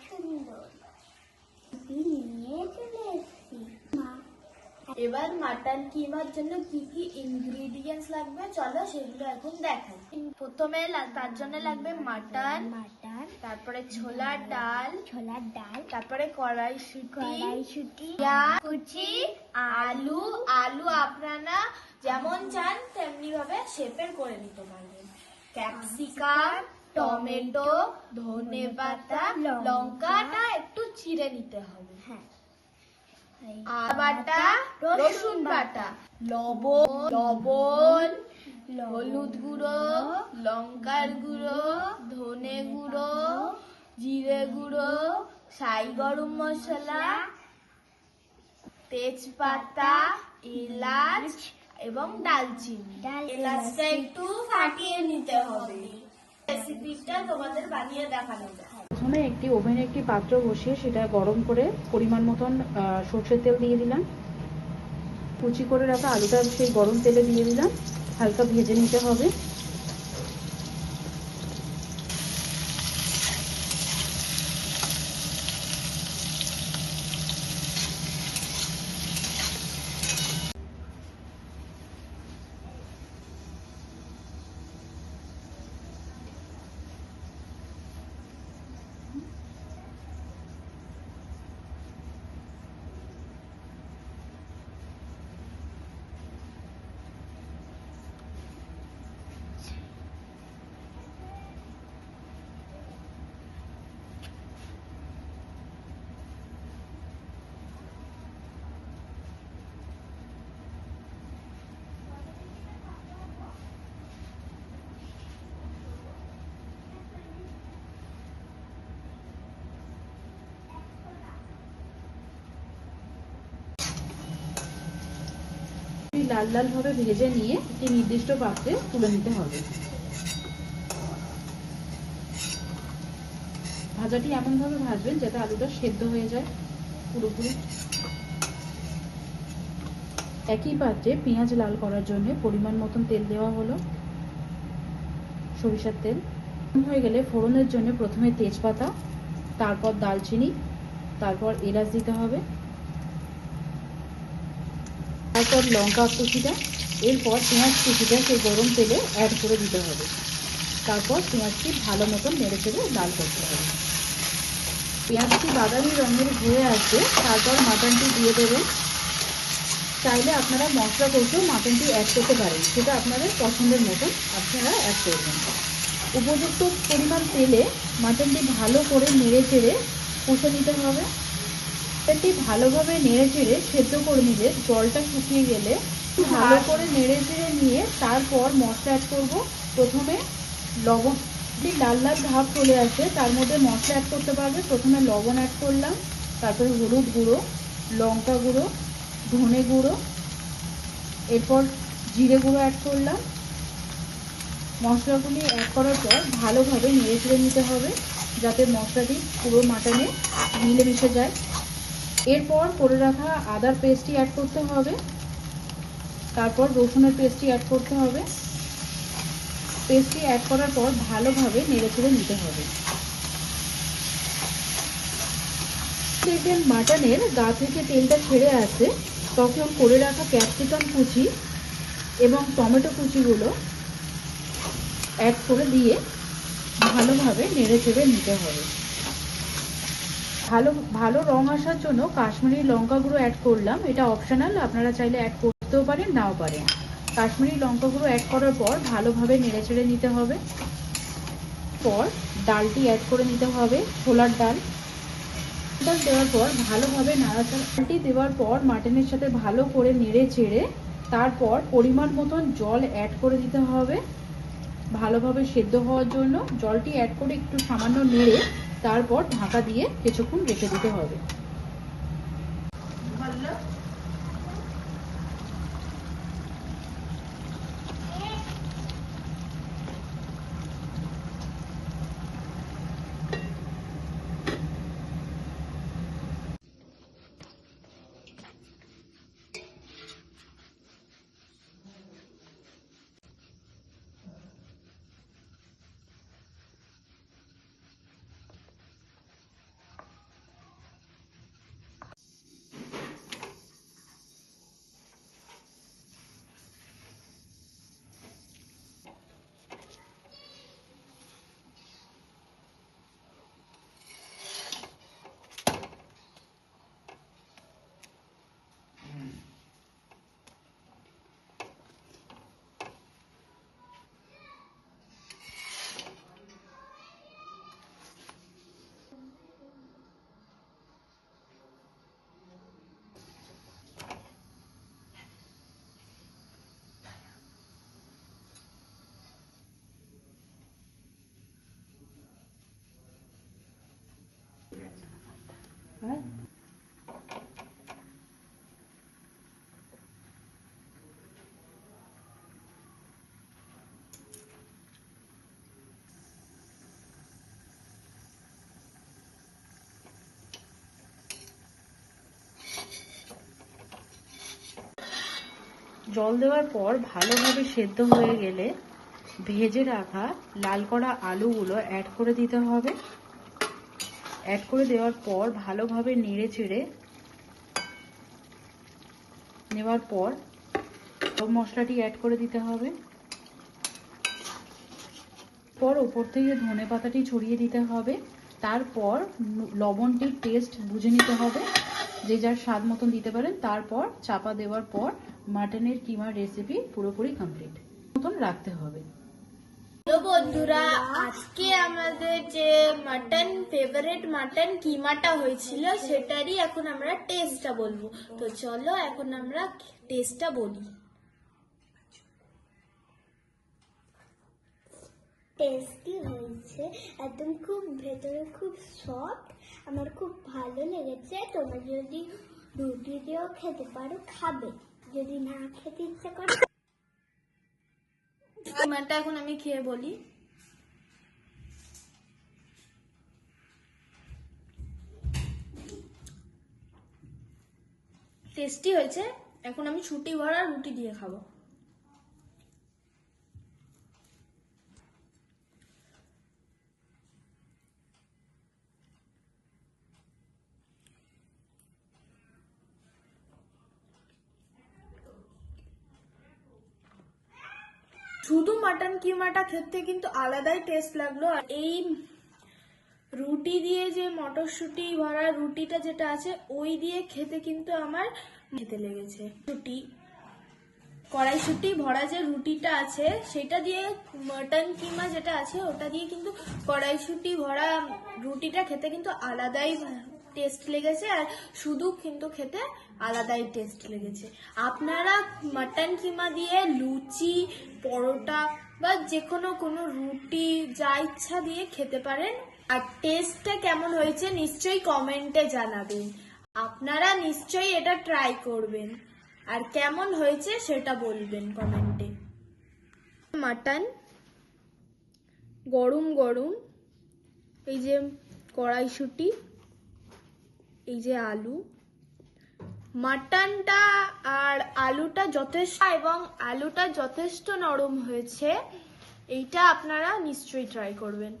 সুন্দর নিয়ে চলে এসেছি। এবার মাটন কিমার জন্য কি কি ইনগ্রেডিয়েন্টস লাগবে চলো সেগুলো এখন দেখাই। প্রথমে তার জন্য লাগবে মাটন, তারপরে ছোলার ডাল, তারপরে কড়াইশুঁটি, পেঁয়াজ কুচি, আলু আপনারা যেমন চান তেমনি ভাবে শেপের করে নিতে পারবেন, ক্যাপসিকাম, টমেটো, ধনেপাতা, লঙ্কাটা একটু চিড়ে নিতে হবে, আদা বাটা, রসুন বাটা, লবণ, হলুদ গুঁড়ো, লঙ্কার গুঁড়ো, ধনে গুঁড়ো, জিরে গুঁড়ো, ছাই গরম মশলা, তেজপাতা, এলাচ এবং দালচিনি। এলাচটা একটু ফাটিয়ে নিতে হবে। রেসিপিটা তোমাদের বানিয়ে দেখানো যায়। প্রথমে একটি ওভেনে একটি পাত্র বসিয়ে সেটা গরম করে পরিমাণ মতন সর্ষের তেল দিয়ে দিলাম। কুচি করে রাখা আলুটা সেই গরম তেলে দিয়ে দিলাম, হালকা ভেজে নিতে হবে। লাল লাল ভাবে ভেজে নিয়ে একটি নির্দিষ্ট পাত্রে তুলে নিতে হবে। ভাজাটি এমন ভাবে ভাজবেন যাতে আলুটা সেদ্ধ হয়ে যায় পুরোপুরি। একই পাত্রে পেঁয়াজ লাল করার জন্য পরিমাণ মতন তেল দেওয়া হলো, সরিষার তেল হয়ে গেলে ফোড়নের জন্য প্রথমে তেজপাতা, তারপর দালচিনি, তারপর এলাচ দিতে হবে, তারপর লঙ্কা কুচিটা, এরপর পেঁয়াজ কুচিটা সেই গরম তেলে অ্যাড করে দিতে হবে। তারপর পেঁয়াজটি ভালো মতন নেড়ে চেড়ে লাল করতে হবে। পেঁয়াজটি বাদামি রঙের হয়ে আসবে, তারপর মাটনটি দিয়ে দেবেন। চাইলে আপনারা মশলা কষেও মাটনটি অ্যাড করতে পারেন, সেটা আপনাদের পছন্দের মতন আপনারা অ্যাড করবেন। উপযুক্ত পরিমাণ তেলে মাটনটি ভালো করে নেড়ে চেড়ে কষে নিতে হবে। মাটনটি ভালোভাবে নেড়ে চেড়ে সেদ্ধ করে নিলে জলটা শুকিয়ে গেলে ভালো করে নেড়ে চেড়ে নিয়ে তারপর মশলা অ্যাড করব। প্রথমে লবণ, লাল লাল ভাব চলে আসে তার মধ্যে মশলা অ্যাড করতে পারবে। প্রথমে লবণ অ্যাড করলাম, তারপরে হলুদ গুঁড়ো, লঙ্কা গুঁড়ো, ধনে গুঁড়ো, এরপর জিরে গুঁড়ো অ্যাড করলাম। মশলাগুলি অ্যাড করার পর ভালোভাবে নেড়ে চেড়ে নিতে হবে যাতে মশলাটি পুরো মাটনে মিলেমিশে যায়। এরপর করে রাখা আদার পেস্টটি অ্যাড করতে হবে, তারপর রসুনের পেস্টটি অ্যাড করতে হবে। পেস্টটি অ্যাড করার পর ভালোভাবে নেড়ে চেড়ে নিতে হবে। দেখবেন মাটনের গা থেকে তেলটা ছেড়ে আসে, তখন করে রাখা ক্যাপসিকাম কুচি এবং টমেটো কুচিগুলো অ্যাড করে দিয়ে ভালোভাবে নেড়ে চেড়ে নিতে হবে। ভালো রং আসার জন্য কাশ্মীরি লঙ্কা গুঁড়ো অ্যাড করলাম, এটা অপশনাল, আপনারা চাইলে অ্যাড করতেও পারেন নাও পারেন। কাশ্মীরি লঙ্কা গুঁড়ো অ্যাড করার পর ভালোভাবে নেড়ে চেড়ে নিতে হবে। পর ডালটি অ্যাড করে নিতে হবে, ছোলার ডাল দেওয়ার পর ভালোভাবে নাড়াচাড়াটি দেওয়ার পর মাটনের সাথে ভালো করে নেড়ে চেড়ে তারপর পরিমাণ মতন জল অ্যাড করে দিতে হবে ভালোভাবে সেদ্ধ হওয়ার জন্য। জলটি অ্যাড করে একটু সামান্য নেড়ে তারপর ঢাকা দিয়ে কিছুক্ষণ রেখে দিতে হবে। জল দেওয়ার পর ভালোভাবে সেদ্ধ হয়ে গেলে ভেজে রাখা লাল করা আলুগুলো অ্যাড করে দিতে হবে। অ্যাড করে দেওয়ার পর ভালোভাবে নেড়ে চেড়ে নেওয়ার পর গরম মশলাটি অ্যাড করে দিতে হবে। পর ওপর থেকে ধনে পাতাটি ছড়িয়ে দিতে হবে। তারপর লবণটির টেস্ট বুঝে নিতে হবে, যে যার স্বাদ মতন দিতে পারেন। তারপর চাপা দেওয়ার পর মাটনের কিমার রেসিপি পুরোপুরি কমপ্লিট মতন রাখতে হবে। তো বন্ধুরা, আজকে আমাদের যে ফেভারিট মাটন কিমাটা হয়েছিল সেটারই এখন আমরা টেস্টটা বলবো। তো চলো এখন আমরা টেস্টটা বলি। টেস্টি হয়েছে, একদম খুব ভেতরে খুব সফট, আমার খুব ভালো লেগেছে। তোমরা যদি রুটি দিয়েও খেতে পারো খাবে, যদি না খেতে ইচ্ছা করে। কিমাটা এখন আমি খেয়ে বলি। টেস্টি হয়েছে। এখন আমি ছুটি ভরা রুটি দিয়ে খাবো। শুধু মাটন কিমাটা খেতে কিন্তু আলাদাই টেস্ট লাগলো। আর এই রুটি দিয়ে যে মটরশুঁটি ভরা রুটিটা যেটা আছে ওই দিয়ে খেতে কিন্তু আমার খেতে লেগেছে। কড়াইশুঁটি ভরা যে রুটিটা আছে সেটা দিয়ে মাটন কিমা যেটা আছে ওটা দিয়ে কিন্তু কড়াইশুঁটি ভরা রুটিটা খেতে কিন্তু আলাদাই টেস্ট লেগেছে। আর শুধু কিন্তু খেতে আলাদাই টেস্ট লেগেছে। আপনারা মাটন কিমা দিয়ে লুচি, পরোটা বা যে কোনো রুটি যা ইচ্ছা দিয়ে খেতে পারেন। আর টেস্টটা কেমন হয়েছে নিশ্চয়ই কমেন্টে জানাবেন। আপনারা নিশ্চয়ই এটা ট্রাই করবেন আর কেমন হয়েছে সেটা বলবেন কমেন্টে। মাটন গরম গরম, এই যে কড়াইশুঁটি, এই যে আলু, মাটনটা আর আলুটা যথেষ্ট এবং আলুটা যথেষ্ট নরম হয়েছে। এইটা আপনারা নিশ্চয়ই ট্রাই করবেন।